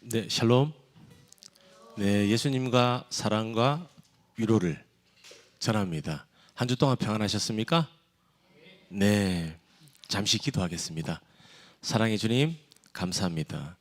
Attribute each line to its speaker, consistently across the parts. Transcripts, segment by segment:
Speaker 1: 네, 샬롬. 네, 예수님과 사랑과 위로를 전합니다. 한 주 동안 평안하셨습니까? 네, 잠시 기도하겠습니다. 사랑의 주님, 감사합니다.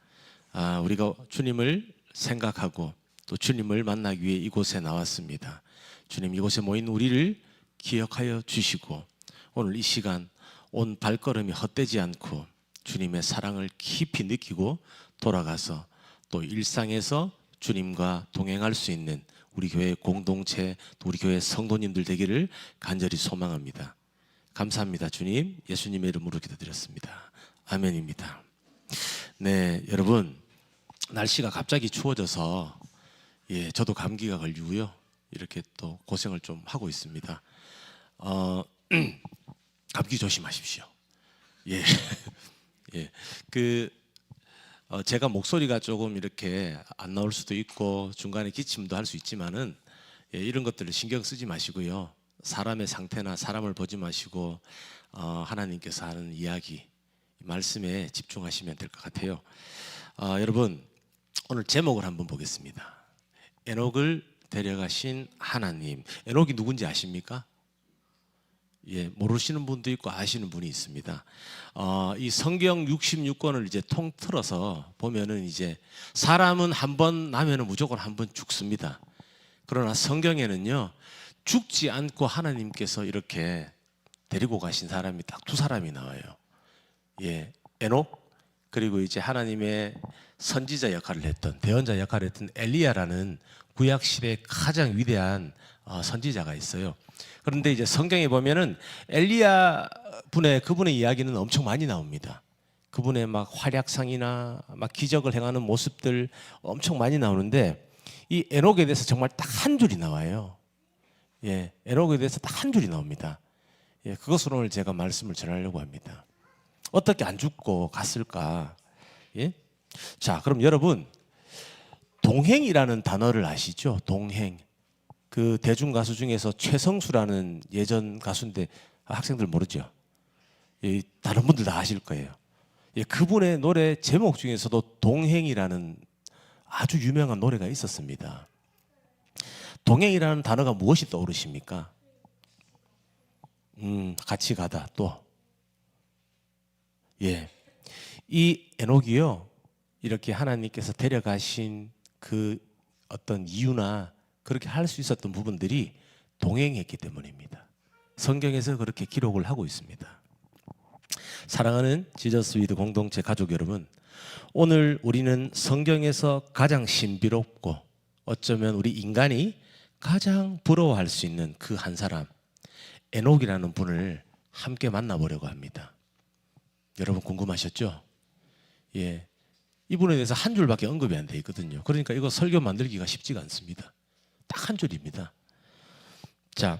Speaker 1: 우리가 주님을 생각하고 또 주님을 만나기 위해 이곳에 나왔습니다. 주님, 이곳에 모인 우리를 기억하여 주시고 오늘 이 시간 온 발걸음이 헛되지 않고 주님의 사랑을 깊이 느끼고 돌아가서 또 일상에서 주님과 동행할 수 있는 우리 교회 공동체, 또 우리 교회 성도님들 되기를 간절히 소망합니다. 감사합니다. 주님, 예수님의 이름으로 기도드렸습니다. 아멘입니다. 네, 여러분, 날씨가 갑자기 추워져서 저도 감기가 걸리고요. 이렇게 또 고생을 좀 하고 있습니다. 감기 조심하십시오. 예, 예, 제가 목소리가 조금 이렇게 안 나올 수도 있고 중간에 기침도 할 수 있지만은 이런 것들을 신경 쓰지 마시고요. 사람의 상태나 사람을 보지 마시고 하나님께서 하는 이야기, 말씀에 집중하시면 될 것 같아요. 여러분, 오늘 제목을 한번 보겠습니다. 에녹을 데려가신 하나님. 에녹이 누군지 아십니까? 모르시는 분도 있고 아시는 분이 있습니다. 이 성경 66권을 이제 통틀어서 보면은 이제 사람은 한 번 나면은 무조건 한 번 죽습니다. 그러나 성경에는요, 죽지 않고 하나님께서 이렇게 데리고 가신 사람이 딱 두 사람이 나와요. 에녹, 그리고 이제 하나님의 선지자 역할을 했던, 대언자 역할을 했던 엘리야라는 구약시대의 가장 위대한 선지자가 있어요. 그런데 이제 성경에 보면은 엘리야 그분의 이야기는 엄청 많이 나옵니다. 그분의 막 활약상이나 막 기적을 행하는 모습들 엄청 많이 나오는데 이 에녹에 대해서 정말 딱 한 줄이 나와요. 에녹에 대해서 딱 한 줄이 나옵니다. 그것으로 오늘 제가 말씀을 전하려고 합니다. 어떻게 안 죽고 갔을까? 자, 그럼 여러분, 동행이라는 단어를 아시죠? 동행. 그 대중 가수 중에서 최성수라는 예전 가수인데 학생들 모르죠? 다른 분들 다 아실 거예요. 그분의 노래 제목 중에서도 동행이라는 아주 유명한 노래가 있었습니다. 동행이라는 단어가 무엇이 떠오르십니까? 같이 가다 또. 이 에녹이요, 이렇게 하나님께서 데려가신 그 어떤 이유나 그렇게 할 수 있었던 부분들이 동행했기 때문입니다. 성경에서 그렇게 기록을 하고 있습니다. 사랑하는 지저스 위드 공동체 가족 여러분, 오늘 우리는 성경에서 가장 신비롭고 어쩌면 우리 인간이 가장 부러워할 수 있는 그 한 사람, 에녹이라는 분을 함께 만나보려고 합니다. 여러분 궁금하셨죠? 이분에 대해서 한 줄밖에 언급이 안 돼 있거든요. 그러니까 이거 설교 만들기가 쉽지가 않습니다. 딱 한 줄입니다. 자,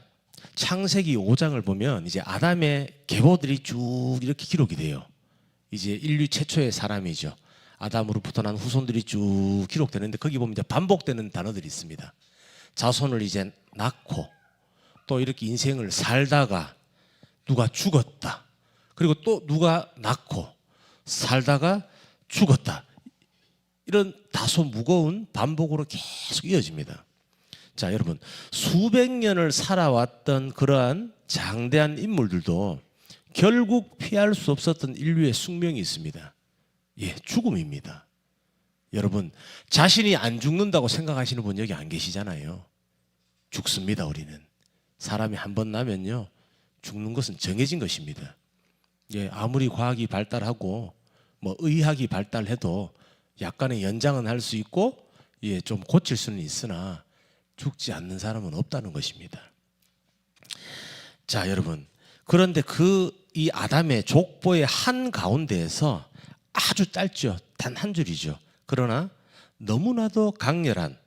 Speaker 1: 창세기 5장을 보면 이제 아담의 계보들이 쭉 이렇게 기록이 돼요. 이제 인류 최초의 사람이죠. 아담으로부터 난 후손들이 쭉 기록되는데 거기 보면 이제 반복되는 단어들이 있습니다. 자손을 이제 낳고 또 이렇게 인생을 살다가 누가 죽었다. 그리고 또 누가 낳고 살다가 죽었다. 이런 다소 무거운 반복으로 계속 이어집니다. 자, 여러분, 수백 년을 살아왔던 그러한 장대한 인물들도 결국 피할 수 없었던 인류의 숙명이 있습니다. 죽음입니다. 여러분, 자신이 안 죽는다고 생각하시는 분 여기 안 계시잖아요. 죽습니다. 우리는 사람이 한 번 나면요, 죽는 것은 정해진 것입니다. 아무리 과학이 발달하고 뭐 의학이 발달해도 약간의 연장은 할 수 있고 좀 고칠 수는 있으나 죽지 않는 사람은 없다는 것입니다. 자, 여러분, 그런데 이 아담의 족보의 한 가운데에서 아주 짧죠. 단 한 줄이죠. 그러나 너무나도 강렬한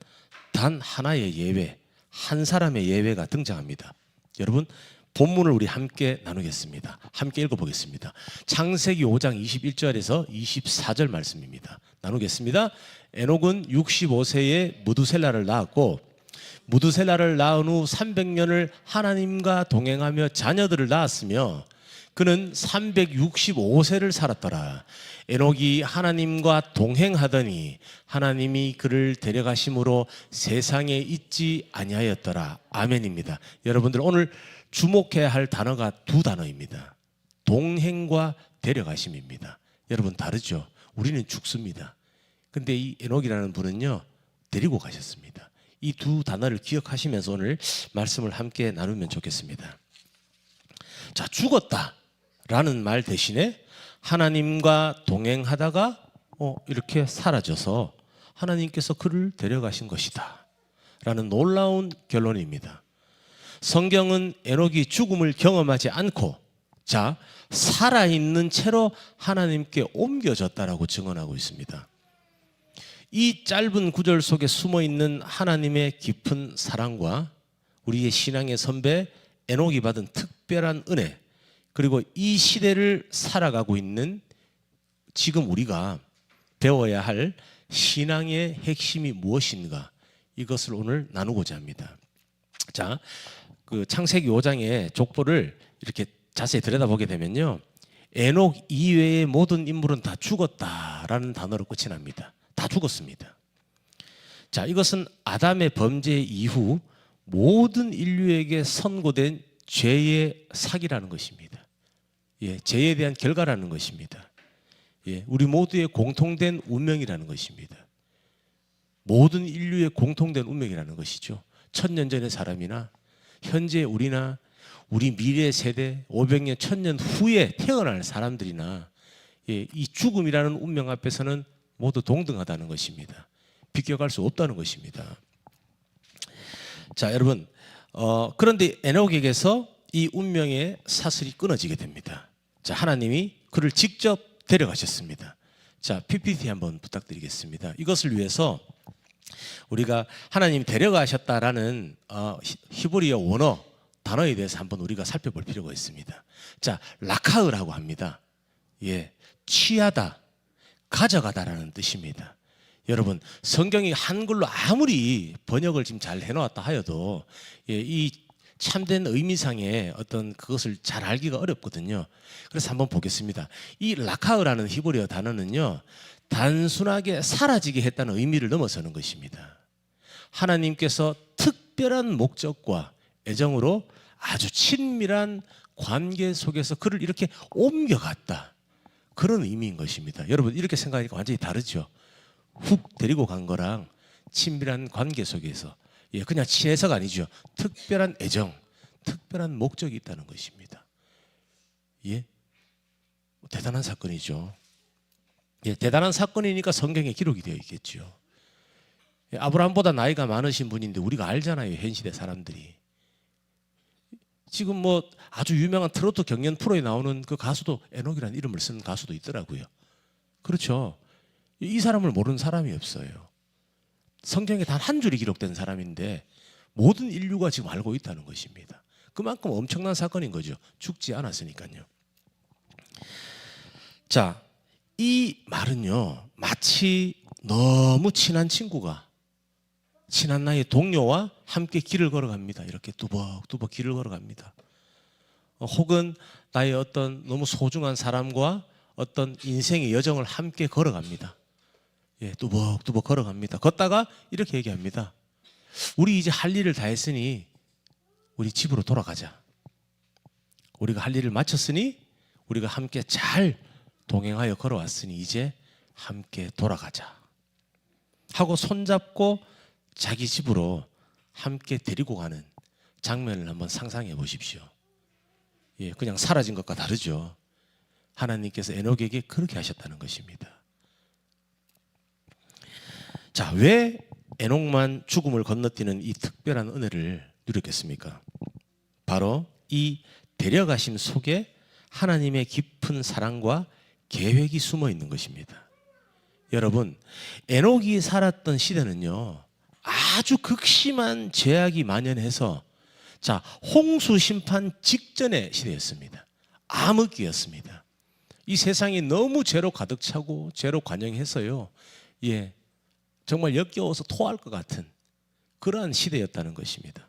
Speaker 1: 단 하나의 예외, 한 사람의 예외가 등장합니다. 여러분, 본문을 우리 함께 나누겠습니다. 함께 읽어보겠습니다. 창세기 5장 21절에서 24절 말씀입니다. 나누겠습니다. 에녹은 65세에 무두셀라를 낳았고 무두셀라를 낳은 후 300년을 하나님과 동행하며 자녀들을 낳았으며 그는 365세를 살았더라. 에녹이 하나님과 동행하더니 하나님이 그를 데려가심으로 세상에 있지 아니하였더라. 아멘입니다. 여러분들 오늘 주목해야 할 단어가 두 단어입니다. 동행과 데려가심입니다. 여러분 다르죠? 우리는 죽습니다. 근데 이 에녹이라는 분은요, 데리고 가셨습니다. 이 두 단어를 기억하시면서 오늘 말씀을 함께 나누면 좋겠습니다. 자, 죽었다라는 말 대신에 하나님과 동행하다가 이렇게 사라져서 하나님께서 그를 데려가신 것이다 라는 놀라운 결론입니다. 성경은 에녹이 죽음을 경험하지 않고 살아있는 채로 하나님께 옮겨졌다라고 증언하고 있습니다. 이 짧은 구절 속에 숨어있는 하나님의 깊은 사랑과 우리의 신앙의 선배 에녹이 받은 특별한 은혜, 그리고 이 시대를 살아가고 있는 지금 우리가 배워야 할 신앙의 핵심이 무엇인가, 이것을 오늘 나누고자 합니다. 자, 그 창세기 5장의 족보를 이렇게 자세히 들여다보게 되면요, 에녹 이외의 모든 인물은 다 죽었다라는 단어로 끝이 납니다. 다 죽었습니다. 자, 이것은 아담의 범죄 이후 모든 인류에게 선고된 죄의 사기라는 것입니다. 죄에 대한 결과라는 것입니다. 우리 모두의 공통된 운명이라는 것입니다. 모든 인류의 공통된 운명이라는 것이죠. 1000년 전의 사람이나 현재 우리나 우리 미래 세대 500년, 1000년 후에 태어날 사람들이나 이 죽음이라는 운명 앞에서는 모두 동등하다는 것입니다. 비껴갈 수 없다는 것입니다. 자, 여러분, 그런데 에녹에게서 이 운명의 사슬이 끊어지게 됩니다. 자, 하나님이 그를 직접 데려가셨습니다. 자, PPT 한번 부탁드리겠습니다. 이것을 위해서 우리가 하나님 데려가셨다라는 히브리어 원어 단어에 대해서 한번 우리가 살펴볼 필요가 있습니다. 자, 라카으라고 합니다. 취하다, 가져가다라는 뜻입니다. 여러분, 성경이 한글로 아무리 번역을 지금 잘 해놓았다 하여도 이 참된 의미상의 어떤 그것을 잘 알기가 어렵거든요. 그래서 한번 보겠습니다. 이 라카으라는 히브리어 단어는요, 단순하게 사라지게 했다는 의미를 넘어서는 것입니다. 하나님께서 특별한 목적과 애정으로 아주 친밀한 관계 속에서 그를 이렇게 옮겨갔다, 그런 의미인 것입니다. 여러분, 이렇게 생각하니까 완전히 다르죠. 훅 데리고 간 거랑 친밀한 관계 속에서, 그냥 친해서가 아니죠. 특별한 애정, 특별한 목적이 있다는 것입니다. 대단한 사건이죠. 대단한 사건이니까 성경에 기록이 되어 있겠죠. 아브라함보다 나이가 많으신 분인데 우리가 알잖아요, 현 시대 사람들이. 지금 뭐 아주 유명한 트로트 경연 프로에 나오는 그 가수도 에녹이라는 이름을 쓰는 가수도 있더라고요. 그렇죠. 이 사람을 모르는 사람이 없어요. 성경에 단 한 줄이 기록된 사람인데 모든 인류가 지금 알고 있다는 것입니다. 그만큼 엄청난 사건인 거죠. 죽지 않았으니까요. 자, 이 말은요, 마치 너무 친한 친구가 친한 나이의 동료와 함께 길을 걸어갑니다. 이렇게 뚜벅뚜벅 길을 걸어갑니다. 혹은 나의 어떤 너무 소중한 사람과 어떤 인생의 여정을 함께 걸어갑니다. 뚜벅뚜벅 걸어갑니다. 걷다가 이렇게 얘기합니다. 우리 이제 할 일을 다 했으니 우리 집으로 돌아가자. 우리가 할 일을 마쳤으니 우리가 함께 잘 동행하여 걸어왔으니 이제 함께 돌아가자 하고 손잡고 자기 집으로 함께 데리고 가는 장면을 한번 상상해 보십시오. 그냥 사라진 것과 다르죠. 하나님께서 에녹에게 그렇게 하셨다는 것입니다. 자, 왜 에녹만 죽음을 건너뛰는 이 특별한 은혜를 누렸겠습니까? 바로 이 데려가심 속에 하나님의 깊은 사랑과 계획이 숨어 있는 것입니다. 여러분, 에녹이 살았던 시대는요, 아주 극심한 죄악이 만연해서 홍수 심판 직전의 시대였습니다. 암흑기였습니다. 이 세상이 너무 죄로 가득 차고 죄로 관영해서요, 정말 역겨워서 토할 것 같은 그러한 시대였다는 것입니다.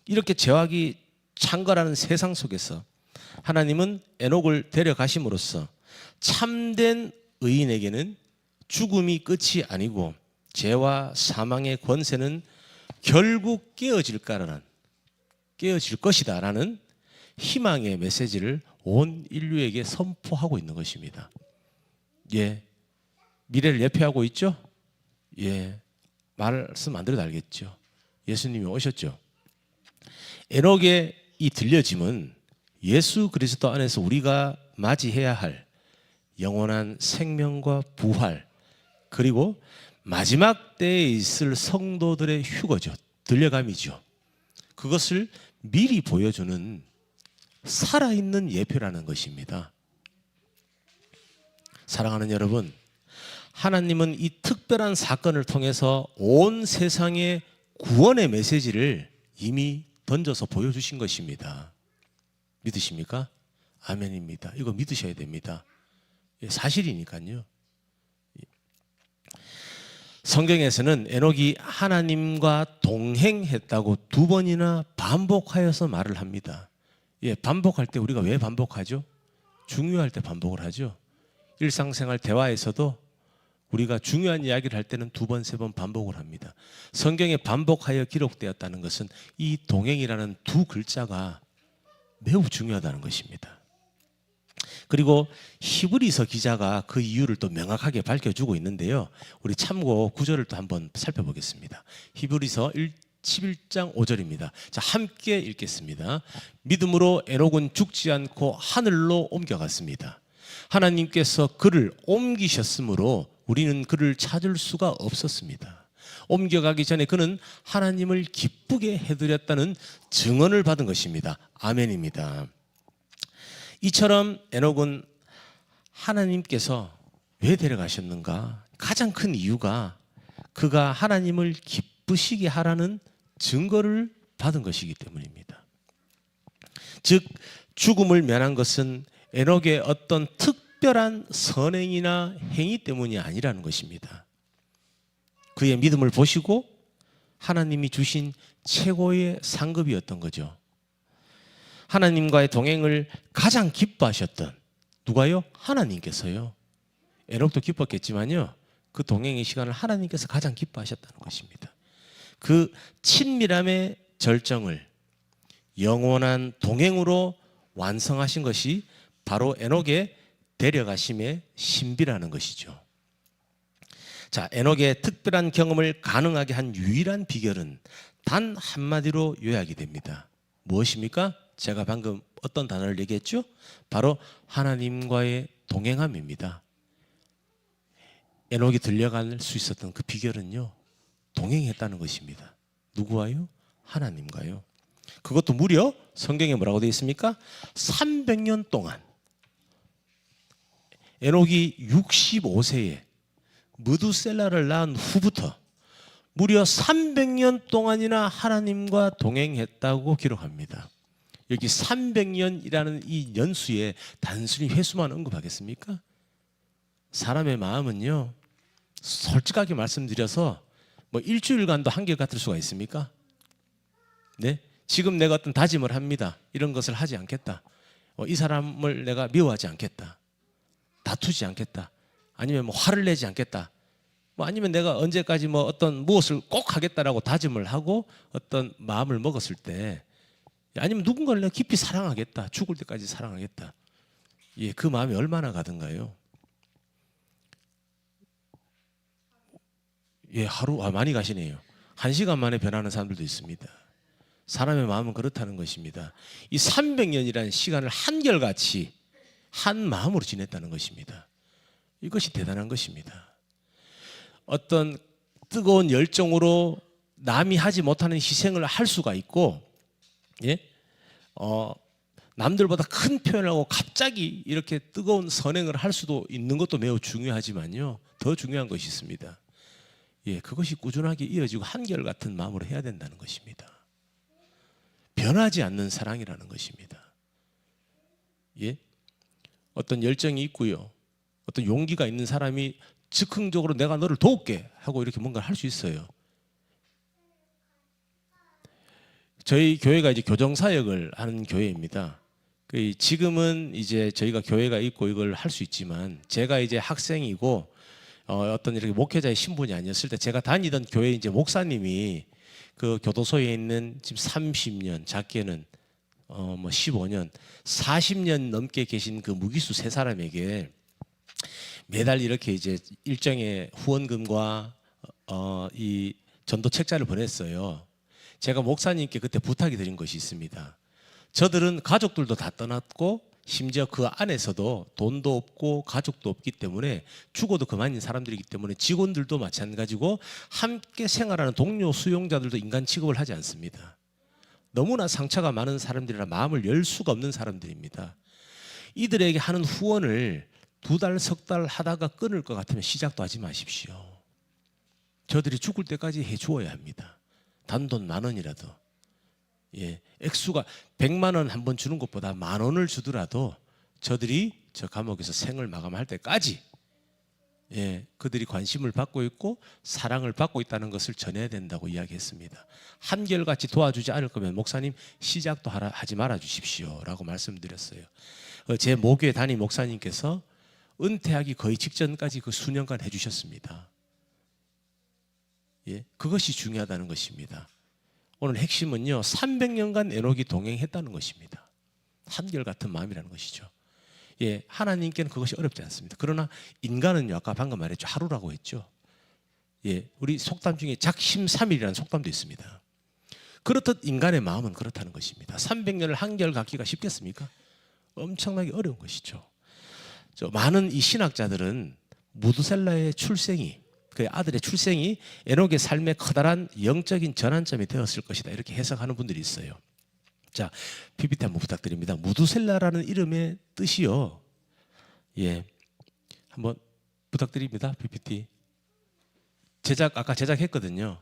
Speaker 1: 이렇게 죄악이 창궐하는 세상 속에서 하나님은 에녹을 데려가심으로써 참된 의인에게는 죽음이 끝이 아니고 죄와 사망의 권세는 결국 깨어질 것이다라는 희망의 메시지를 온 인류에게 선포하고 있는 것입니다. 예, 미래를 예표하고 있죠? 예, 말씀 안 드려도 알겠죠? 예수님이 오셨죠? 에녹의 이 들려짐은 예수 그리스도 안에서 우리가 맞이해야 할 영원한 생명과 부활, 그리고 마지막 때에 있을 성도들의 휴거죠. 들려감이죠. 그것을 미리 보여주는 살아있는 예표라는 것입니다. 사랑하는 여러분, 하나님은 이 특별한 사건을 통해서 온 세상에 구원의 메시지를 이미 던져서 보여주신 것입니다. 믿으십니까? 아멘입니다. 이거 믿으셔야 됩니다. 사실이니까요. 성경에서는 에녹이 하나님과 동행했다고 2번이나 반복하여서 말을 합니다. 예, 반복할 때 우리가 왜 반복하죠? 중요할 때 반복을 하죠. 일상생활 대화에서도 우리가 중요한 이야기를 할 때는 2번, 3번 반복을 합니다. 성경에 반복하여 기록되었다는 것은 이 동행이라는 2글자가 매우 중요하다는 것입니다. 그리고 히브리서 기자가 그 이유를 또 명확하게 밝혀주고 있는데요. 우리 참고 구절을 또 한번 살펴보겠습니다. 히브리서 11장 5절입니다. 자, 함께 읽겠습니다. 믿음으로 에녹은 죽지 않고 하늘로 옮겨갔습니다. 하나님께서 그를 옮기셨으므로 우리는 그를 찾을 수가 없었습니다. 옮겨가기 전에 그는 하나님을 기쁘게 해드렸다는 증언을 받은 것입니다. 아멘입니다. 이처럼 에녹은 하나님께서 왜 데려가셨는가? 가장 큰 이유가 그가 하나님을 기쁘시게 하라는 증거를 받은 것이기 때문입니다. 즉 죽음을 면한 것은 에녹의 어떤 특별한 선행이나 행위 때문이 아니라는 것입니다. 그의 믿음을 보시고 하나님이 주신 최고의 상급이었던 거죠. 하나님과의 동행을 가장 기뻐하셨던, 누가요? 하나님께서요. 에녹도 기뻤겠지만요, 그 동행의 시간을 하나님께서 가장 기뻐하셨다는 것입니다. 그 친밀함의 절정을 영원한 동행으로 완성하신 것이 바로 에녹의 데려가심의 신비라는 것이죠. 자, 에녹의 특별한 경험을 가능하게 한 유일한 비결은 단 한마디로 요약이 됩니다. 무엇입니까? 제가 방금 어떤 단어를 얘기했죠? 바로 하나님과의 동행함입니다. 에녹이 들려갈 수 있었던 그 비결은요, 동행했다는 것입니다. 누구와요? 하나님과요. 그것도 무려 성경에 뭐라고 되어 있습니까? 300년 동안. 에녹이 65세에 무두셀라를 낳은 후부터 무려 300년 동안이나 하나님과 동행했다고 기록합니다. 여기 300년이라는 이 연수에 단순히 횟수만 언급하겠습니까? 사람의 마음은요, 솔직하게 말씀드려서 뭐 일주일간도 한결같을 수가 있습니까? 네? 지금 내가 어떤 다짐을 합니다. 이런 것을 하지 않겠다. 이 사람을 내가 미워하지 않겠다. 다투지 않겠다. 아니면 뭐 화를 내지 않겠다. 뭐 아니면 내가 언제까지 뭐 어떤 무엇을 꼭 하겠다라고 다짐을 하고 어떤 마음을 먹었을 때, 아니면 누군가를 내가 깊이 사랑하겠다. 죽을 때까지 사랑하겠다. 예, 그 마음이 얼마나 가든가요? 예, 하루 많이 가시네요. 1시간 만에 변하는 사람들도 있습니다. 사람의 마음은 그렇다는 것입니다. 이 300년이라는 시간을 한결같이 한 마음으로 지냈다는 것입니다. 이것이 대단한 것입니다. 어떤 뜨거운 열정으로 남이 하지 못하는 희생을 할 수가 있고, 예? 남들보다 큰 표현을 하고 갑자기 이렇게 뜨거운 선행을 할 수도 있는 것도 매우 중요하지만요, 더 중요한 것이 있습니다. 예, 그것이 꾸준하게 이어지고 한결같은 마음으로 해야 된다는 것입니다. 변하지 않는 사랑이라는 것입니다. 예? 어떤 열정이 있고요, 어떤 용기가 있는 사람이 즉흥적으로 내가 너를 도울게 하고 이렇게 뭔가 할 수 있어요. 저희 교회가 이제 교정사역을 하는 교회입니다. 지금은 이제 저희가 교회가 있고 이걸 할 수 있지만 제가 이제 학생이고 어떤 이렇게 목회자의 신분이 아니었을 때 제가 다니던 교회 이제 목사님이 그 교도소에 있는 지금 30년, 작게는 뭐 15년, 40년 넘게 계신 그 무기수 세 사람에게 매달 이렇게 이제 일정의 후원금과 이 전도 책자를 보냈어요. 제가 목사님께 그때 부탁이 드린 것이 있습니다. 저들은 가족들도 다 떠났고 심지어 그 안에서도 돈도 없고 가족도 없기 때문에 죽어도 그만인 사람들이기 때문에 직원들도 마찬가지고 함께 생활하는 동료 수용자들도 인간 취급을 하지 않습니다. 너무나 상처가 많은 사람들이라 마음을 열 수가 없는 사람들입니다. 이들에게 하는 후원을 2달, 석 달 하다가 끊을 것 같으면 시작도 하지 마십시오. 저들이 죽을 때까지 해주어야 합니다. 단돈 10,000원이라도. 예, 액수가 100만 원 한 번 주는 것보다 10,000원을 주더라도 저들이 저 감옥에서 생을 마감할 때까지 예, 그들이 관심을 받고 있고 사랑을 받고 있다는 것을 전해야 된다고 이야기했습니다. 한결같이 도와주지 않을 거면 목사님 시작도 하지 말아 주십시오 라고 말씀드렸어요. 제 모교회 담임 목사님께서 은퇴하기 거의 직전까지 그 수년간 해주셨습니다. 예, 그것이 중요하다는 것입니다. 오늘 핵심은요, 300년간 에녹이 동행했다는 것입니다. 한결같은 마음이라는 것이죠. 예, 하나님께는 그것이 어렵지 않습니다. 그러나 인간은요, 아까 방금 말했죠, 하루라고 했죠. 예, 우리 속담 중에 작심삼일이라는 속담도 있습니다. 그렇듯 인간의 마음은 그렇다는 것입니다. 300년을 한결같기가 쉽겠습니까? 엄청나게 어려운 것이죠. 많은 이 신학자들은 무두셀라의 출생이, 그 아들의 출생이 에녹의 삶에 커다란 영적인 전환점이 되었을 것이다, 이렇게 해석하는 분들이 있어요. 자, PPT 한번 부탁드립니다. 무두셀라라는 이름의 뜻이요, 예, 한번 부탁드립니다. PPT 아까 제작했거든요.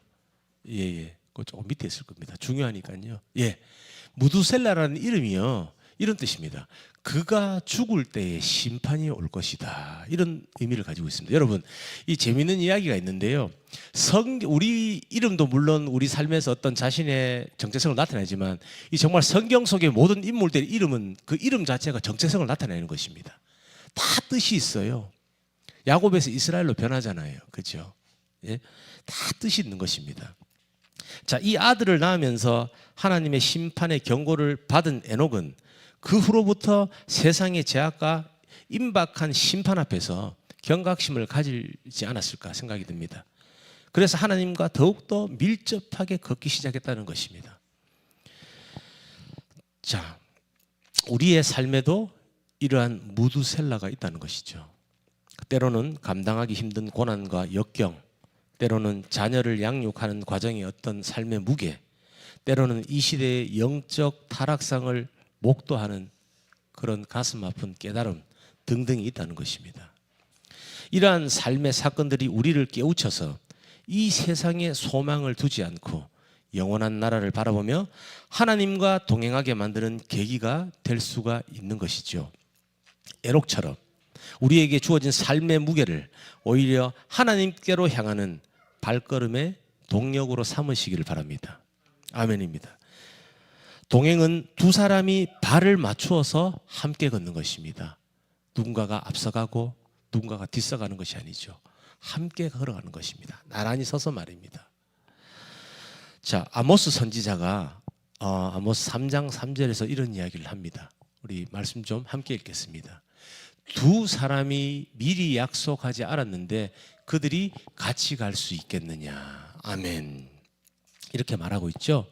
Speaker 1: 예, 그거 조금 밑에 있을 겁니다. 중요하니까요. 예, 무두셀라라는 이름이요, 이런 뜻입니다. 그가 죽을 때에 심판이 올 것이다, 이런 의미를 가지고 있습니다. 여러분, 이 재미있는 이야기가 있는데요, 우리 이름도 물론 우리 삶에서 어떤 자신의 정체성을 나타내지만 이 정말 성경 속의 모든 인물들의 이름은 그 이름 자체가 정체성을 나타내는 것입니다. 다 뜻이 있어요. 야곱에서 이스라엘로 변하잖아요, 그렇죠? 예? 다 뜻이 있는 것입니다. 자, 이 아들을 낳으면서 하나님의 심판의 경고를 받은 에녹은 그 후로부터 세상의 제약과 임박한 심판 앞에서 경각심을 가지지 않았을까 생각이 듭니다. 그래서 하나님과 더욱더 밀접하게 걷기 시작했다는 것입니다. 자, 우리의 삶에도 이러한 무두셀라가 있다는 것이죠. 때로는 감당하기 힘든 고난과 역경, 때로는 자녀를 양육하는 과정의 어떤 삶의 무게, 때로는 이 시대의 영적 타락상을 목도하는 그런 가슴 아픈 깨달음 등등이 있다는 것입니다. 이러한 삶의 사건들이 우리를 깨우쳐서 이 세상에 소망을 두지 않고 영원한 나라를 바라보며 하나님과 동행하게 만드는 계기가 될 수가 있는 것이죠. 에녹처럼 우리에게 주어진 삶의 무게를 오히려 하나님께로 향하는 발걸음의 동력으로 삼으시기를 바랍니다. 아멘입니다. 동행은 두 사람이 발을 맞추어서 함께 걷는 것입니다. 누군가가 앞서가고 누군가가 뒤서가는 것이 아니죠. 함께 걸어가는 것입니다. 나란히 서서 말입니다. 자, 아모스 선지자가 아모스 3장 3절에서 이런 이야기를 합니다. 우리 말씀 좀 함께 읽겠습니다. 두 사람이 미리 약속하지 않았는데 그들이 같이 갈 수 있겠느냐. 아멘. 이렇게 말하고 있죠.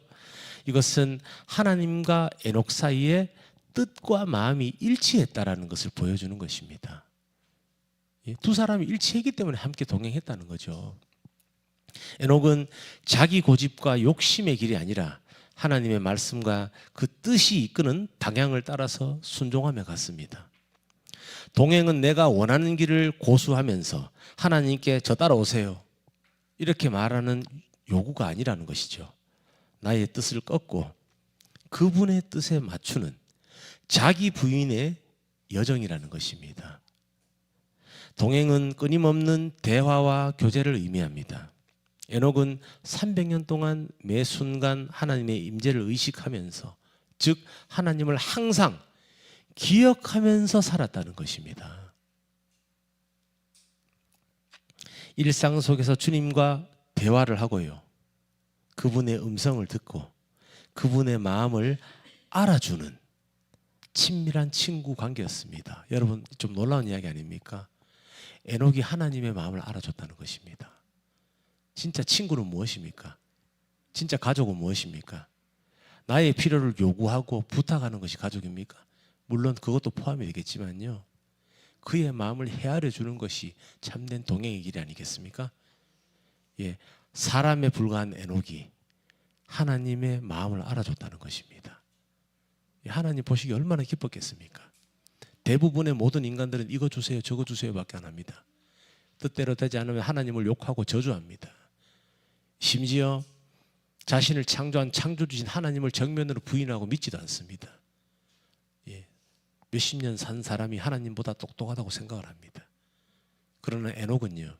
Speaker 1: 이것은 하나님과 에녹 사이에 뜻과 마음이 일치했다라는 것을 보여주는 것입니다. 두 사람이 일치했기 때문에 함께 동행했다는 거죠. 에녹은 자기 고집과 욕심의 길이 아니라 하나님의 말씀과 그 뜻이 이끄는 방향을 따라서 순종하며 갔습니다. 동행은 내가 원하는 길을 고수하면서 하나님께 저 따라오세요, 이렇게 말하는 요구가 아니라는 것이죠. 나의 뜻을 꺾고 그분의 뜻에 맞추는 자기 부인의 여정이라는 것입니다. 동행은 끊임없는 대화와 교제를 의미합니다. 에녹은 300년 동안 매 순간 하나님의 임재를 의식하면서, 즉 하나님을 항상 기억하면서 살았다는 것입니다. 일상 속에서 주님과 대화를 하고요. 그분의 음성을 듣고 그분의 마음을 알아주는 친밀한 친구 관계였습니다. 여러분, 좀 놀라운 이야기 아닙니까? 에녹이 하나님의 마음을 알아줬다는 것입니다. 진짜 친구는 무엇입니까? 진짜 가족은 무엇입니까? 나의 필요를 요구하고 부탁하는 것이 가족입니까? 물론 그것도 포함이 되겠지만요. 그의 마음을 헤아려 주는 것이 참된 동행의 길이 아니겠습니까? 예, 사람에 불과한 에녹이 하나님의 마음을 알아줬다는 것입니다. 하나님 보시기 얼마나 기뻤겠습니까? 대부분의 모든 인간들은 이거 주세요 저거 주세요 밖에 안 합니다. 뜻대로 되지 않으면 하나님을 욕하고 저주합니다. 심지어 자신을 창조한 창조주신 하나님을 정면으로 부인하고 믿지도 않습니다. 예, 몇십 년 산 사람이 하나님보다 똑똑하다고 생각을 합니다. 그러나 에녹은요,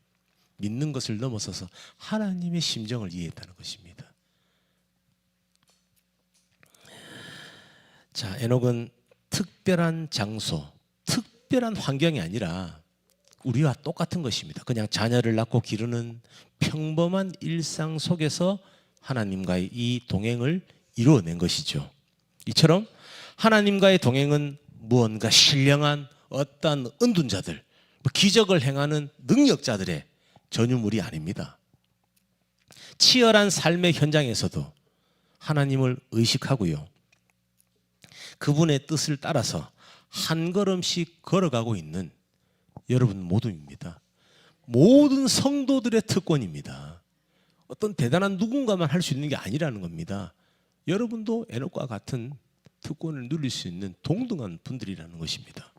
Speaker 1: 믿는 것을 넘어서서 하나님의 심정을 이해했다는 것입니다. 자, 에녹은 특별한 장소, 특별한 환경이 아니라 우리와 똑같은 것입니다. 그냥 자녀를 낳고 기르는 평범한 일상 속에서 하나님과의 이 동행을 이루어낸 것이죠. 이처럼 하나님과의 동행은 무언가 신령한 어떤 은둔자들, 기적을 행하는 능력자들의 전유물이 아닙니다. 치열한 삶의 현장에서도 하나님을 의식하고요, 그분의 뜻을 따라서 한 걸음씩 걸어가고 있는 여러분 모두입니다. 모든 성도들의 특권입니다. 어떤 대단한 누군가만 할 수 있는 게 아니라는 겁니다. 여러분도 에녹과 같은 특권을 누릴 수 있는 동등한 분들이라는 것입니다.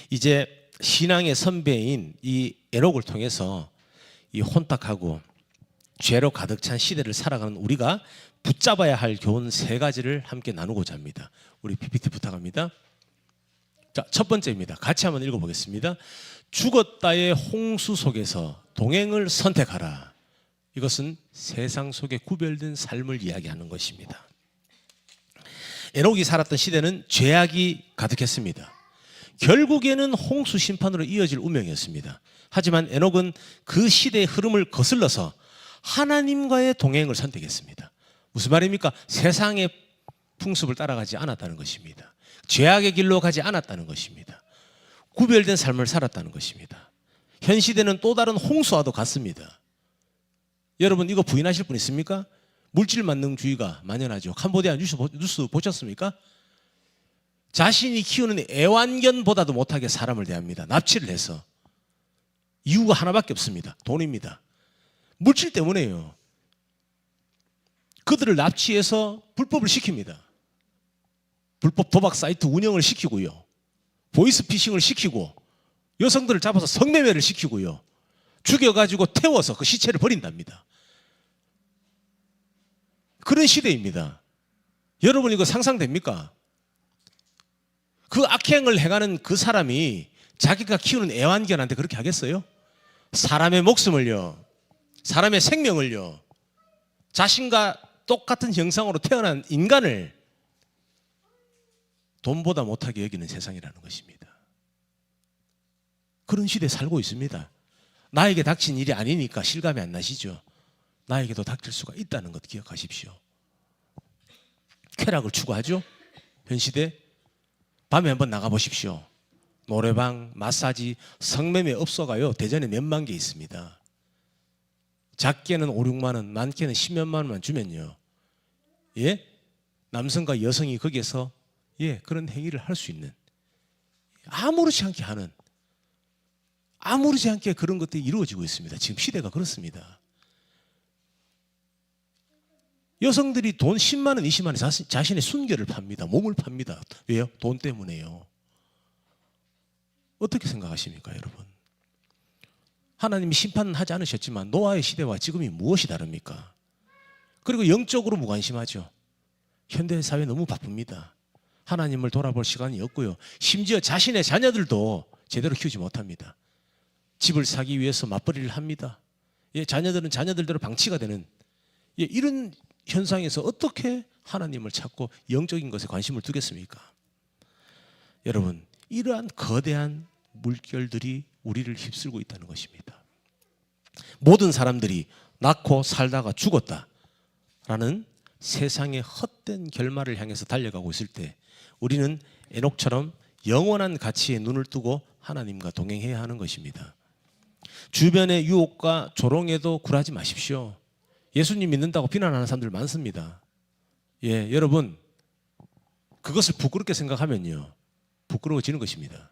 Speaker 1: 이제 신앙의 선배인 이 에녹을 통해서 이 혼탁하고 죄로 가득 찬 시대를 살아가는 우리가 붙잡아야 할 교훈 세 가지를 함께 나누고자 합니다. 우리 PPT 부탁합니다. 자, 첫 번째입니다. 같이 한번 읽어보겠습니다. 죽었다의 홍수 속에서 동행을 선택하라. 이것은 세상 속에 구별된 삶을 이야기하는 것입니다. 에녹이 살았던 시대는 죄악이 가득했습니다. 결국에는 홍수 심판으로 이어질 운명이었습니다. 하지만 에녹은 그 시대의 흐름을 거슬러서 하나님과의 동행을 선택했습니다. 무슨 말입니까? 세상의 풍습을 따라가지 않았다는 것입니다. 죄악의 길로 가지 않았다는 것입니다. 구별된 삶을 살았다는 것입니다. 현 시대는 또 다른 홍수와도 같습니다. 여러분, 이거 부인하실 분 있습니까? 물질 만능주의가 만연하죠. 캄보디아 뉴스 보셨습니까? 자신이 키우는 애완견보다도 못하게 사람을 대합니다. 납치를 해서. 이유가 하나밖에 없습니다. 돈입니다. 물질 때문에요. 그들을 납치해서 불법을 시킵니다. 불법 도박 사이트 운영을 시키고요, 보이스피싱을 시키고 여성들을 잡아서 성매매를 시키고요, 죽여가지고 태워서 그 시체를 버린답니다. 그런 시대입니다. 여러분, 이거 상상됩니까? 그 악행을 행하는 그 사람이 자기가 키우는 애완견한테 그렇게 하겠어요? 사람의 목숨을요, 사람의 생명을요, 자신과 똑같은 형상으로 태어난 인간을 돈보다 못하게 여기는 세상이라는 것입니다. 그런 시대에 살고 있습니다. 나에게 닥친 일이 아니니까 실감이 안 나시죠? 나에게도 닥칠 수가 있다는 것 기억하십시오. 쾌락을 추구하죠? 현 시대 밤에 한번 나가보십시오. 노래방, 마사지, 성매매 업소가요, 대전에 몇만 개 있습니다. 작게는 5, 6만 원, 많게는 10몇만 원만 주면요, 예? 남성과 여성이 거기에서 그런 행위를 할 수 있는, 아무렇지 않게 하는, 아무렇지 않게 그런 것들이 이루어지고 있습니다. 지금 시대가 그렇습니다. 여성들이 돈 10만 원, 20만 원 자신의 순결을 팝니다. 몸을 팝니다. 왜요? 돈 때문에요. 어떻게 생각하십니까, 여러분? 하나님이 심판은 하지 않으셨지만 노아의 시대와 지금이 무엇이 다릅니까? 그리고 영적으로 무관심하죠. 현대사회 너무 바쁩니다. 하나님을 돌아볼 시간이 없고요, 심지어 자신의 자녀들도 제대로 키우지 못합니다. 집을 사기 위해서 맞벌이를 합니다. 자녀들은 자녀들대로 방치가 되는, 이런 현상에서 어떻게 하나님을 찾고 영적인 것에 관심을 두겠습니까? 여러분, 이러한 거대한 물결들이 우리를 휩쓸고 있다는 것입니다. 모든 사람들이 낳고 살다가 죽었다라는 세상의 헛된 결말을 향해서 달려가고 있을 때 우리는 에녹처럼 영원한 가치에 눈을 뜨고 하나님과 동행해야 하는 것입니다. 주변의 유혹과 조롱에도 굴하지 마십시오. 예수님 믿는다고 비난하는 사람들 많습니다. 여러분, 그것을 부끄럽게 생각하면요, 부끄러워지는 것입니다.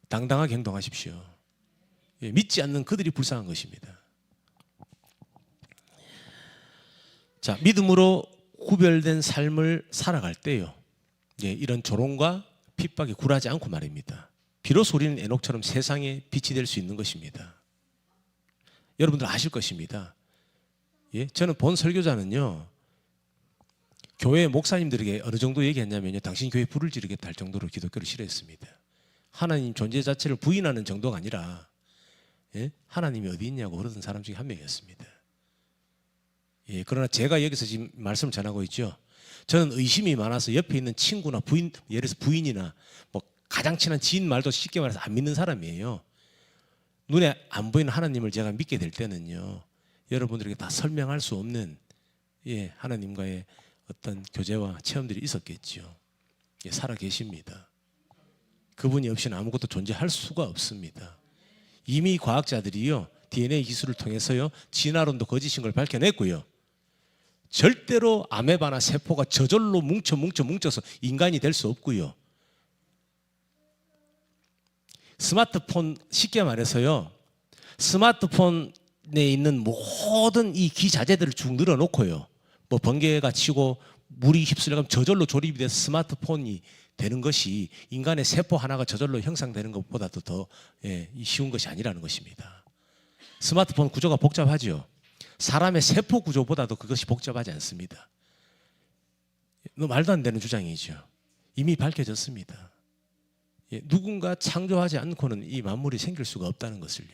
Speaker 1: 당당하게 행동하십시오. 믿지 않는 그들이 불쌍한 것입니다. 자, 믿음으로 구별된 삶을 살아갈 때요, 이런 조롱과 핍박에 굴하지 않고 말입니다. 비로소 우리는 에녹처럼 세상에 빛이 될 수 있는 것입니다. 여러분들 아실 것입니다. 저는 본 설교자는요, 교회 목사님들에게 어느 정도 얘기했냐면요, 당신 교회 불을 지르겠다 할 정도로 기독교를 싫어했습니다. 하나님 존재 자체를 부인하는 정도가 아니라 하나님이 어디 있냐고 그러던 사람 중에 한 명이었습니다. 그러나 제가 여기서 지금 말씀을 전하고 있죠. 저는 의심이 많아서 옆에 있는 친구나 부인, 예를 들어서 부인이나 뭐 가장 친한 지인 말도 쉽게 말해서 안 믿는 사람이에요. 눈에 안 보이는 하나님을 제가 믿게 될 때는요, 여러분들에게 다 설명할 수 없는 하나님과의 어떤 교제와 체험들이 있었겠죠. 살아 계십니다. 그분이 없이는 아무것도 존재할 수가 없습니다. 이미 과학자들이요, DNA 기술을 통해서요, 진화론도 거짓인 걸 밝혀냈고요, 절대로 아메바나 세포가 저절로 뭉쳐서 인간이 될 수 없고요, 스마트폰, 쉽게 말해서요, 스마트폰에 있는 모든 이 기자재들을 쭉 늘어놓고요, 뭐 번개가 치고 물이 휩쓸려가면 저절로 조립이 돼서 스마트폰이 되는 것이 인간의 세포 하나가 저절로 형성되는 것보다도 더 쉬운 것이 아니라는 것입니다. 스마트폰 구조가 복잡하죠. 사람의 세포 구조보다도 그것이 복잡하지 않습니다. 말도 안 되는 주장이죠. 이미 밝혀졌습니다. 누군가 창조하지 않고는 이 만물이 생길 수가 없다는 것을요.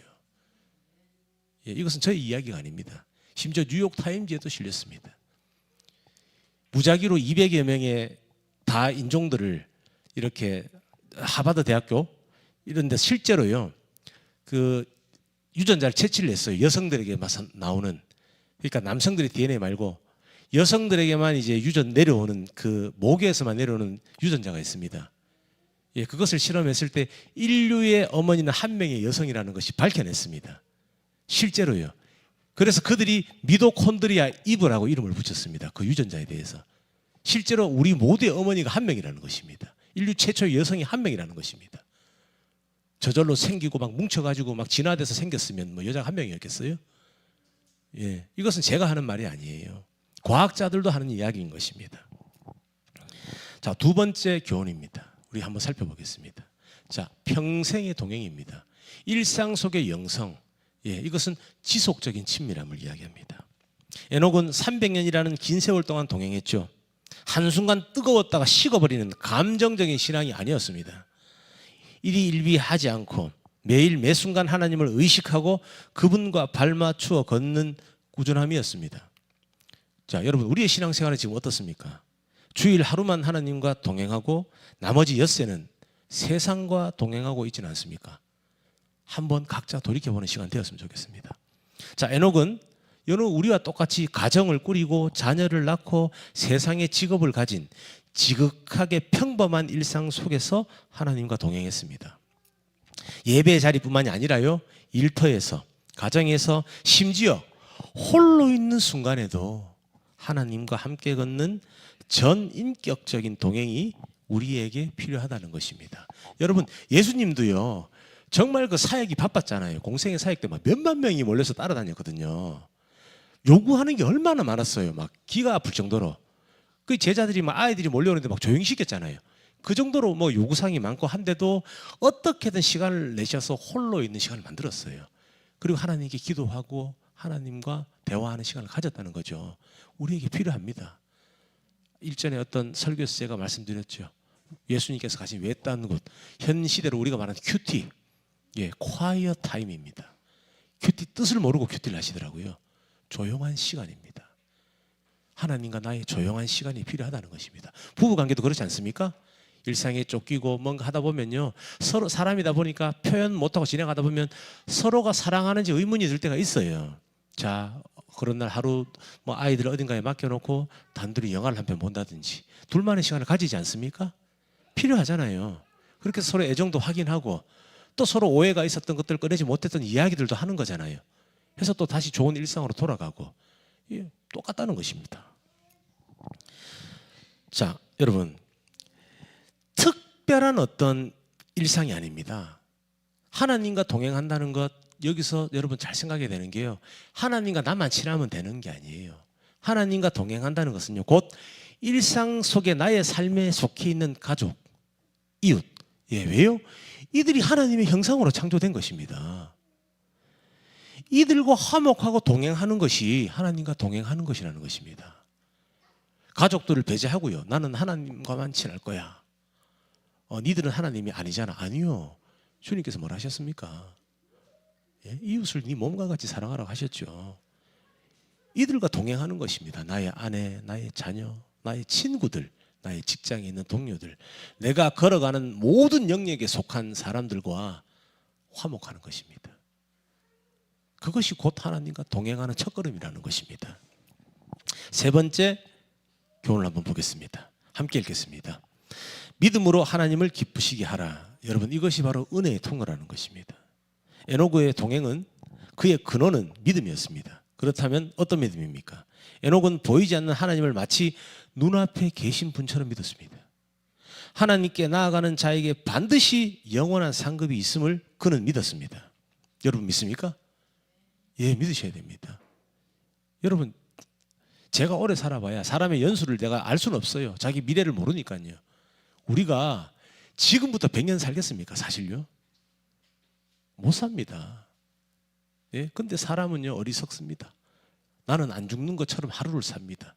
Speaker 1: 이것은 저의 이야기가 아닙니다. 심지어 뉴욕타임즈에도 실렸습니다. 무작위로 200여 명의 다 인종들을 이렇게 하버드 대학교 이런 데 실제로요, 그 유전자를 채취를 했어요. 여성들에게만 나오는, 그러니까 남성들의 DNA 말고 여성들에게만 이제 유전 내려오는, 그 목에서만 내려오는 유전자가 있습니다. 그것을 실험했을 때 인류의 어머니는 한 명의 여성이라는 것이 밝혀냈습니다. 실제로요. 그래서 그들이 미토콘드리아 이브라고 이름을 붙였습니다. 그 유전자에 대해서. 실제로 우리 모두의 어머니가 한 명이라는 것입니다. 인류 최초의 여성이 한 명이라는 것입니다. 저절로 생기고 막 뭉쳐가지고 막 진화돼서 생겼으면 뭐 여자가 한 명이었겠어요? 이것은 제가 하는 말이 아니에요. 과학자들도 하는 이야기인 것입니다. 자, 두 번째 교훈입니다. 우리 한번 살펴보겠습니다. 자, 평생의 동행입니다. 일상 속의 영성, 이것은 지속적인 친밀함을 이야기합니다. 에녹은 300년이라는 긴 세월 동안 동행했죠. 한순간 뜨거웠다가 식어버리는 감정적인 신앙이 아니었습니다. 일희일비하지 않고 매일 매순간 하나님을 의식하고 그분과 발맞추어 걷는 꾸준함이었습니다. 자, 여러분, 우리의 신앙생활은 지금 어떻습니까? 주일 하루만 하나님과 동행하고 나머지 엿새는 세상과 동행하고 있지는 않습니까? 한번 각자 돌이켜보는 시간 되었으면 좋겠습니다. 자, 에녹은 우리와 똑같이 가정을 꾸리고 자녀를 낳고 세상의 직업을 가진 지극하게 평범한 일상 속에서 하나님과 동행했습니다. 예배의 자리뿐만이 아니라요, 일터에서, 가정에서, 심지어 홀로 있는 순간에도 하나님과 함께 걷는 전인격적인 동행이 우리에게 필요하다는 것입니다. 여러분, 예수님도요, 정말 그 사역이 바빴잖아요. 공생의 사역 때 막 몇만 명이 몰려서 따라다녔거든요. 요구하는 게 얼마나 많았어요. 막 기가 아플 정도로. 그 제자들이 막 아이들이 몰려오는데 막 조용히 시켰잖아요. 그 정도로 뭐 요구사항이 많고 한데도 어떻게든 시간을 내셔서 홀로 있는 시간을 만들었어요. 그리고 하나님께 기도하고 하나님과 대화하는 시간을 가졌다는 거죠. 우리에게 필요합니다. 일전에 어떤 설교에서 제가 말씀드렸죠. 예수님께서 가신 외딴 곳, 현 시대로 우리가 말하는 큐티, quiet time입니다. 큐티 뜻을 모르고 큐티를 하시더라고요. 조용한 시간입니다. 하나님과 나의 조용한 시간이 필요하다는 것입니다. 부부관계도 그렇지 않습니까? 일상에 쫓기고 뭔가 하다 보면요, 서로 사람이다 보니까 표현 못하고 진행하다 보면 서로가 사랑하는지 의문이 들 때가 있어요. 자, 그런 날 하루 뭐 아이들 어딘가에 맡겨놓고 단둘이 영화를 한 편 본다든지 둘만의 시간을 가지지 않습니까? 필요하잖아요. 그렇게 서로 애정도 확인하고 또 서로 오해가 있었던 것들, 꺼내지 못했던 이야기들도 하는 거잖아요. 해서 또 다시 좋은 일상으로 돌아가고, 예, 똑같다는 것입니다. 자, 여러분, 특별한 어떤 일상이 아닙니다. 하나님과 동행한다는 것, 여기서 여러분 잘 생각해야 되는 게요, 하나님과 나만 친하면 되는 게 아니에요. 하나님과 동행한다는 것은요, 곧 일상 속에 나의 삶에 속해 있는 가족, 이웃. 예, 왜요? 이들이 하나님의 형상으로 창조된 것입니다. 이들과 화목하고 동행하는 것이 하나님과 동행하는 것이라는 것입니다. 가족들을 배제하고요, 나는 하나님과만 친할 거야. 니들은 하나님이 아니잖아. 아니요. 주님께서 뭘 하셨습니까? 예? 이웃을 네 몸과 같이 사랑하라고 하셨죠. 이들과 동행하는 것입니다. 나의 아내, 나의 자녀, 나의 친구들, 나의 직장에 있는 동료들, 내가 걸어가는 모든 영역에 속한 사람들과 화목하는 것입니다. 그것이 곧 하나님과 동행하는 첫걸음이라는 것입니다. 세 번째 교훈을 한번 보겠습니다. 함께 읽겠습니다. 믿음으로 하나님을 기쁘시게 하라. 여러분, 이것이 바로 은혜의 통로라는 것입니다. 에녹의 동행은, 그의 근원은 믿음이었습니다. 그렇다면 어떤 믿음입니까? 에녹은 보이지 않는 하나님을 마치 눈앞에 계신 분처럼 믿었습니다. 하나님께 나아가는 자에게 반드시 영원한 상급이 있음을 그는 믿었습니다. 여러분 믿습니까? 예, 믿으셔야 됩니다. 여러분, 제가 오래 살아봐야 사람의 연수를 내가 알 수는 없어요. 자기 미래를 모르니까요. 우리가 지금부터 100년 살겠습니까? 사실요? 못 삽니다. 예, 근데 사람은요, 어리석습니다. 나는 안 죽는 것처럼 하루를 삽니다.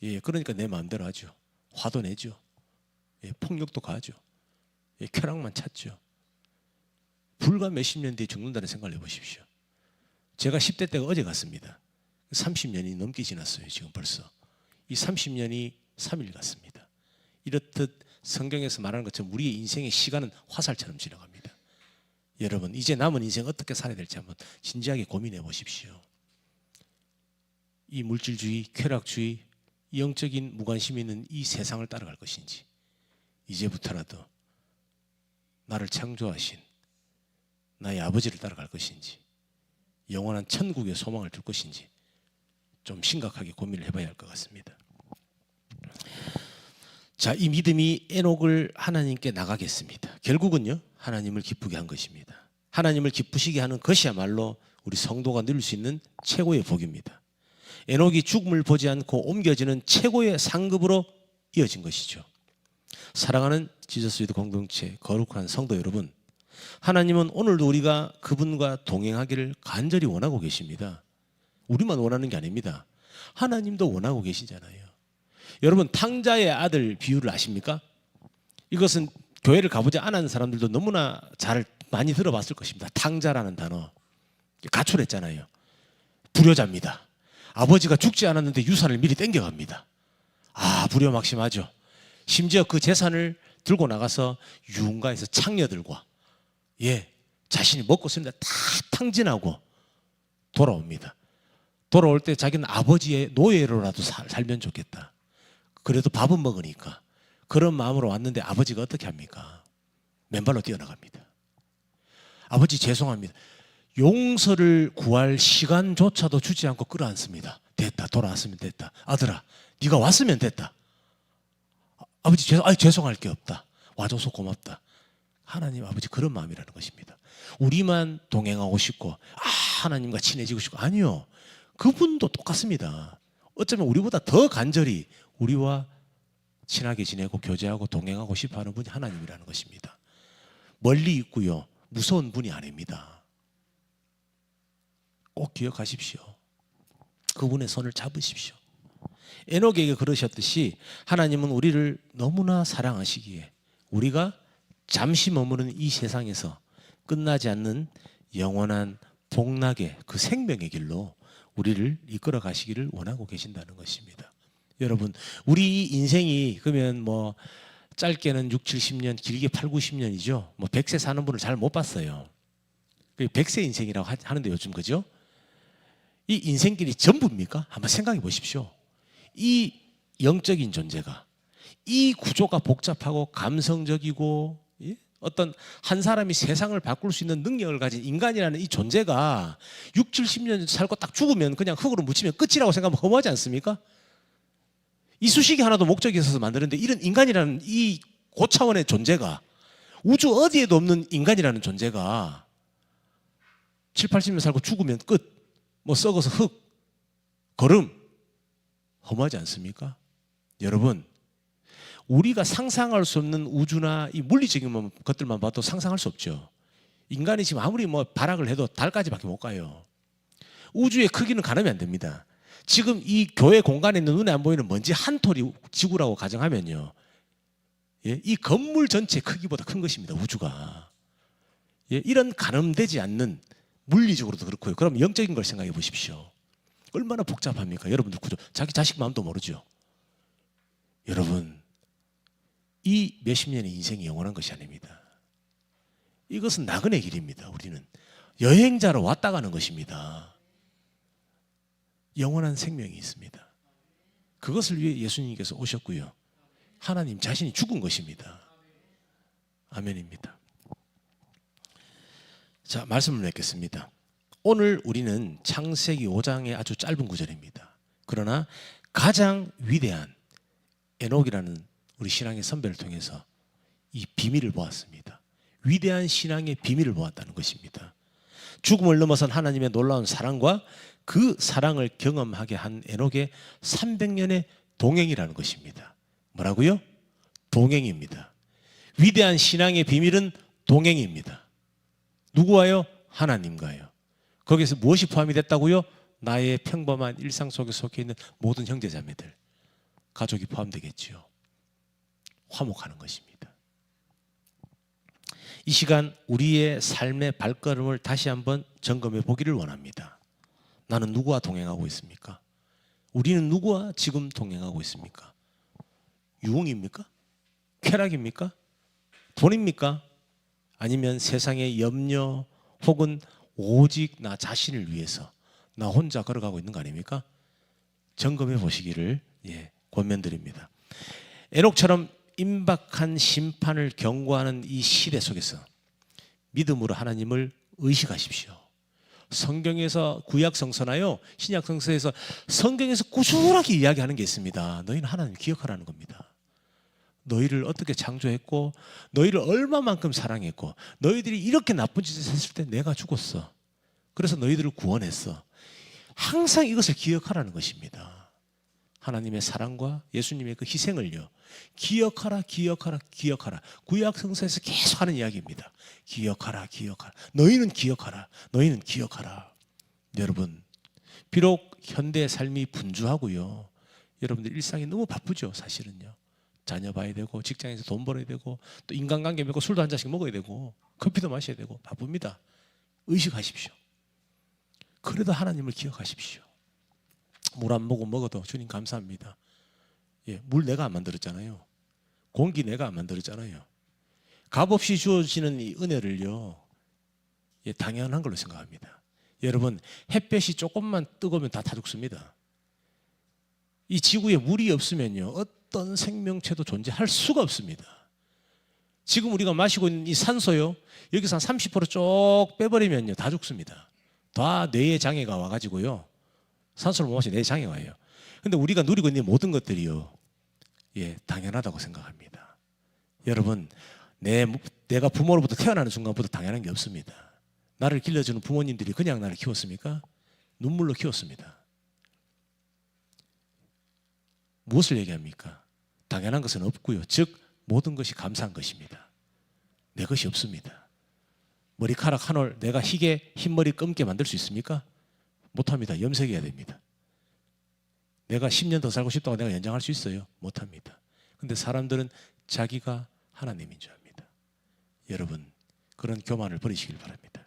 Speaker 1: 예, 그러니까 내 마음대로 하죠. 화도 내죠. 예, 폭력도 가죠. 예, 쾌락만 찾죠. 불과 몇십 년 뒤에 죽는다는 생각을 해보십시오. 제가 10대 때가 어제 같습니다. 30년이 넘게 지났어요. 지금 벌써 이 30년이 3일 같습니다. 이렇듯 성경에서 말하는 것처럼 우리의 인생의 시간은 화살처럼 지나갑니다. 여러분, 이제 남은 인생 어떻게 살아야 될지 한번 진지하게 고민해 보십시오. 이 물질주의, 쾌락주의, 영적인 무관심이 있는 이 세상을 따라갈 것인지, 이제부터라도 나를 창조하신 나의 아버지를 따라갈 것인지, 영원한 천국의 소망을 둘 것인지 좀 심각하게 고민을 해봐야 할 것 같습니다. 자, 이 믿음이 에녹을 하나님께 나가겠습니다. 결국은요, 하나님을 기쁘게 한 것입니다. 하나님을 기쁘시게 하는 것이야말로 우리 성도가 누릴 수 있는 최고의 복입니다. 에녹이 죽음을 보지 않고 옮겨지는 최고의 상급으로 이어진 것이죠. 사랑하는 지저스 위드 공동체 거룩한 성도 여러분, 하나님은 오늘도 우리가 그분과 동행하기를 간절히 원하고 계십니다. 우리만 원하는 게 아닙니다. 하나님도 원하고 계시잖아요. 여러분, 탕자의 아들 비유를 아십니까? 이것은 교회를 가보지 않은 사람들도 너무나 잘 많이 들어봤을 것입니다. 탕자라는 단어 가출했잖아요. 불효자입니다. 아버지가 죽지 않았는데 유산을 미리 땡겨갑니다. 아, 불효막심하죠. 심지어 그 재산을 들고 나가서 유흥가에서 창녀들과 자신이 먹고 쓰는데 다 탕진하고 돌아옵니다. 돌아올 때 자기는 아버지의 노예로라도 살면 좋겠다. 그래도 밥은 먹으니까 그런 마음으로 왔는데 아버지가 어떻게 합니까? 맨발로 뛰어나갑니다. 아버지 죄송합니다. 용서를 구할 시간조차도 주지 않고 끌어안습니다. 됐다, 돌아왔으면 됐다. 아들아, 네가 왔으면 됐다. 아버지 죄송할 게 없다. 와줘서 고맙다. 하나님 아버지 그런 마음이라는 것입니다. 우리만 동행하고 싶고 하나님과 친해지고 싶고, 아니요, 그분도 똑같습니다. 어쩌면 우리보다 더 간절히 우리와 친하게 지내고 교제하고 동행하고 싶어하는 분이 하나님이라는 것입니다. 멀리 있고요, 무서운 분이 아닙니다. 꼭 기억하십시오. 그분의 손을 잡으십시오. 에녹에게 그러셨듯이 하나님은 우리를 너무나 사랑하시기에 우리가 잠시 머무는 이 세상에서 끝나지 않는 영원한 복락의 그 생명의 길로 우리를 이끌어 가시기를 원하고 계신다는 것입니다. 여러분, 우리 인생이 그러면 뭐 짧게는 6, 70년, 길게 8, 90년이죠. 뭐 100세 사는 분을 잘 못 봤어요. 100세 인생이라고 하는데 요즘 그죠? 이 인생길이 전부입니까? 한번 생각해 보십시오. 이 영적인 존재가, 이 구조가 복잡하고 감성적이고, 예? 어떤 한 사람이 세상을 바꿀 수 있는 능력을 가진 인간이라는 이 존재가 6, 70년 살고 딱 죽으면 그냥 흙으로 묻히면 끝이라고 생각하면 허무하지 않습니까? 이쑤시개 하나도 목적이 있어서 만드는데 이런 인간이라는 이 고차원의 존재가, 우주 어디에도 없는 인간이라는 존재가 7, 80년 살고 죽으면 끝, 뭐 썩어서 흙, 거름, 허무하지 않습니까? 여러분, 우리가 상상할 수 없는 우주나 이 물리적인 것들만 봐도 상상할 수 없죠. 인간이 지금 아무리 뭐 발악을 해도 달까지밖에 못 가요. 우주의 크기는 가늠이 안 됩니다. 지금 이 교회 공간에 있는 눈에 안 보이는 먼지 한 톨이 지구라고 가정하면요, 예? 이 건물 전체 크기보다 큰 것입니다. 우주가. 예? 이런 가늠되지 않는, 물리적으로도 그렇고요. 그럼 영적인 걸 생각해 보십시오. 얼마나 복잡합니까? 여러분들 구조, 자기 자식 마음도 모르죠. 여러분, 이 몇십 년의 인생이 영원한 것이 아닙니다. 이것은 나그네 길입니다. 우리는 여행자로 왔다 가는 것입니다. 영원한 생명이 있습니다. 그것을 위해 예수님께서 오셨고요. 하나님 자신이 죽은 것입니다. 아멘입니다. 자, 말씀을 맺겠습니다. 오늘 우리는 창세기 5장의 아주 짧은 구절입니다. 그러나 가장 위대한 에녹이라는 우리 신앙의 선배를 통해서 이 비밀을 보았습니다. 위대한 신앙의 비밀을 보았다는 것입니다. 죽음을 넘어선 하나님의 놀라운 사랑과 그 사랑을 경험하게 한 에녹의 300년의 동행이라는 것입니다. 뭐라고요? 동행입니다. 위대한 신앙의 비밀은 동행입니다. 누구와요? 하나님과요. 거기서 무엇이 포함이 됐다고요? 나의 평범한 일상 속에 속해 있는 모든 형제자매들, 가족이 포함되겠지요. 화목하는 것입니다. 이 시간 우리의 삶의 발걸음을 다시 한번 점검해 보기를 원합니다. 나는 누구와 동행하고 있습니까? 우리는 누구와 지금 동행하고 있습니까? 유흥입니까? 쾌락입니까? 돈입니까? 아니면 세상의 염려 혹은 오직 나 자신을 위해서 나 혼자 걸어가고 있는 거 아닙니까? 점검해 보시기를 권면드립니다. 에녹처럼 임박한 심판을 경고하는 이 시대 속에서 믿음으로 하나님을 의식하십시오. 성경에서 구약 성서나요, 신약 성서에서 성경에서 꾸준하게 이야기하는 게 있습니다. 너희는 하나님 기억하라는 겁니다. 너희를 어떻게 창조했고, 너희를 얼마만큼 사랑했고, 너희들이 이렇게 나쁜 짓을 했을 때 내가 죽었어. 그래서 너희들을 구원했어. 항상 이것을 기억하라는 것입니다. 하나님의 사랑과 예수님의 그 희생을요, 기억하라, 기억하라, 기억하라. 구약 성서에서 계속 하는 이야기입니다. 기억하라, 기억하라. 너희는 기억하라, 너희는 기억하라. 여러분, 비록 현대의 삶이 분주하고요, 여러분들 일상이 너무 바쁘죠. 사실은요, 자녀 봐야 되고, 직장에서 돈 벌어야 되고, 또 인간관계 맺고 술도 한 잔씩 먹어야 되고, 커피도 마셔야 되고, 바쁩니다. 의식하십시오. 그래도 하나님을 기억하십시오. 물 안 먹어도 주님 감사합니다. 물 내가 안 만들었잖아요. 공기 내가 안 만들었잖아요. 값없이 주어지는 이 은혜를요, 당연한 걸로 생각합니다. 여러분, 햇볕이 조금만 뜨거우면 다 죽습니다. 이 지구에 물이 없으면요, 어떤 생명체도 존재할 수가 없습니다. 지금 우리가 마시고 있는 이 산소요, 여기서 한 30%쪽 빼버리면요, 다 죽습니다. 다 뇌에 장애가 와가지고요, 산소를 못 마시면 뇌에 장애가 와요. 근데 우리가 누리고 있는 모든 것들이요, 당연하다고 생각합니다. 여러분, 내가 부모로부터 태어나는 순간부터 당연한 게 없습니다. 나를 길러주는 부모님들이 그냥 나를 키웠습니까? 눈물로 키웠습니다. 무엇을 얘기합니까? 당연한 것은 없고요, 즉 모든 것이 감사한 것입니다. 내 것이 없습니다. 머리카락 한 올 내가 희게 흰머리 검게 만들 수 있습니까? 못합니다. 염색해야 됩니다. 내가 10년 더 살고 싶다고 내가 연장할 수 있어요? 못합니다. 근데 사람들은 자기가 하나님인 줄 압니다. 여러분, 그런 교만을 버리시길 바랍니다.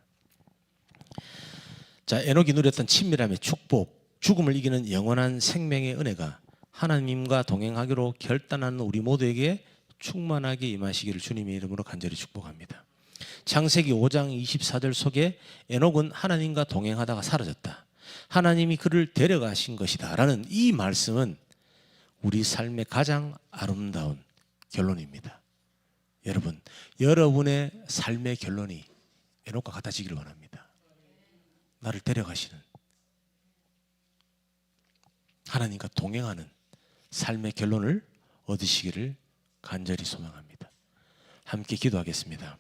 Speaker 1: 자, 에녹이 누렸던 친밀함의 축복, 죽음을 이기는 영원한 생명의 은혜가 하나님과 동행하기로 결단하는 우리 모두에게 충만하게 임하시기를 주님의 이름으로 간절히 축복합니다. 창세기 5장 24절 속에 에녹은 하나님과 동행하다가 사라졌다. 하나님이 그를 데려가신 것이다 라는 이 말씀은 우리 삶의 가장 아름다운 결론입니다. 여러분, 여러분의 삶의 결론이 에녹과 같아지기를 원합니다. 나를 데려가시는, 하나님과 동행하는 삶의 결론을 얻으시기를 간절히 소망합니다. 함께 기도하겠습니다.